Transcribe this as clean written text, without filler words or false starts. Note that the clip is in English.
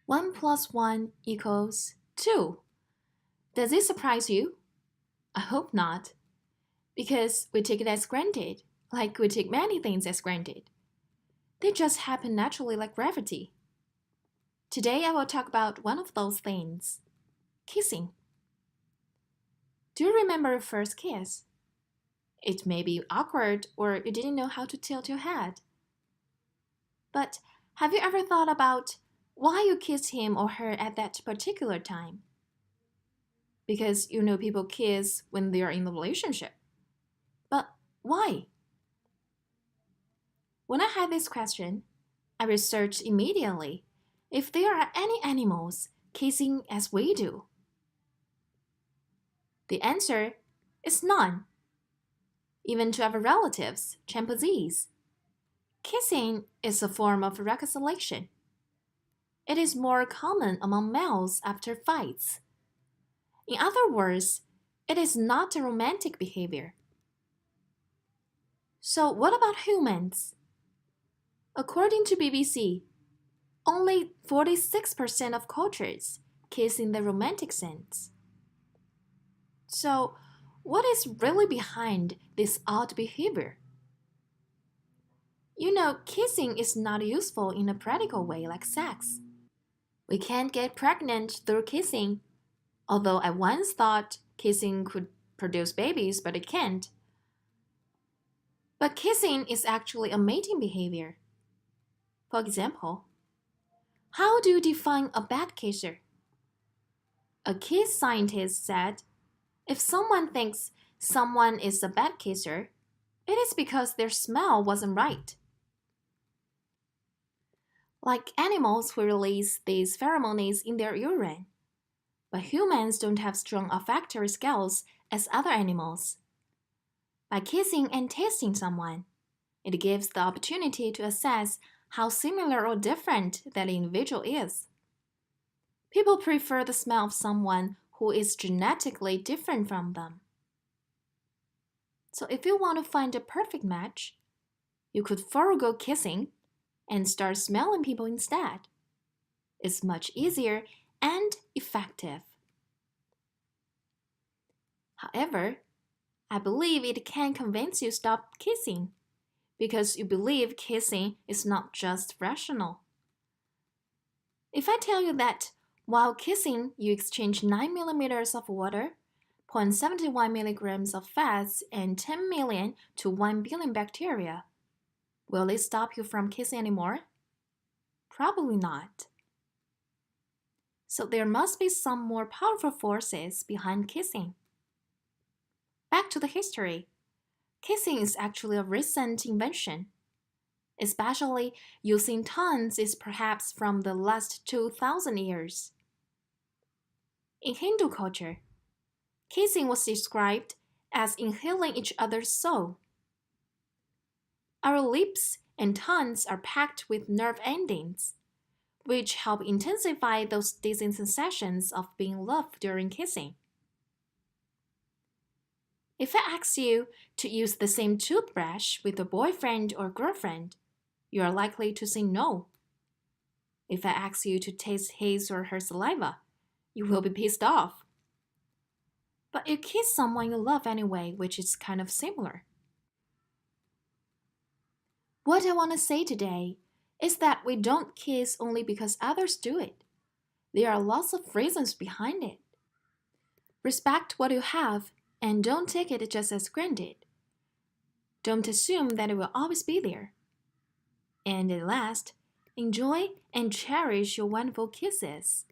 1 plus 1 equals 2. Does it surprise you? I hope not, because we take it as granted, like we take many things as granted. They just happen naturally like gravity. Today I will talk about one of those things, kissing. Do you remember your first kiss? It may be awkward or you didn't know how to tilt your head. But have you ever thought about why you kissed him or her at that particular time? Because you know people kiss when they are in a relationship. But why? When I had this question, I researched immediately if there are any animals kissing as we do. The answer is none. Even to our relatives, chimpanzees, kissing is a form of reconciliation. It is more common among males after fights. In other words, it is not a romantic behavior. So what about humans? According to BBC, only 46% of cultures kiss in the romantic sense. So, what is really behind this odd behavior? You know, kissing is not useful in a practical way like sex. We can't get pregnant through kissing, although I once thought kissing could produce babies, but it can't. But kissing is actually a mating behavior. For example, how do you define a bad kisser? A kiss scientist said, if someone thinks someone is a bad kisser, it is because their smell wasn't right. Like animals who release these pheromones in their urine. But humans don't have strong olfactory skills as other animals. By kissing and tasting someone, it gives the opportunity to assess how similar or different that individual is. People prefer the smell of someone who is genetically different from them. So if you want to find a perfect match, you could forego kissing and start smelling people instead. It's much easier and effective. However, I believe it can convince you to stop kissing because you believe kissing is not just rational. If I tell you that while kissing you exchange 9 millimeters of water, 0.71 milligrams of fats, and 10 million to 1 billion bacteria, will it stop you from kissing anymore? Probably not. So there must be some more powerful forces behind kissing. Back to the history. Kissing is actually a recent invention. Especially using tongues is perhaps from the last 2,000 years. In Hindu culture, kissing was described as inhaling each other's soul. Our lips and tongues are packed with nerve endings, which help intensify those dizzying sensations of being loved during kissing. If I ask you to use the same toothbrush with a boyfriend or girlfriend, you are likely to say no. If I ask you to taste his or her saliva, you will be pissed off. But you kiss someone you love anyway, which is kind of similar. What I want to say today is that we don't kiss only because others do it. There are lots of reasons behind it. Respect what you have and don't take it just as granted. Don't assume that it will always be there. And at last, enjoy and cherish your wonderful kisses.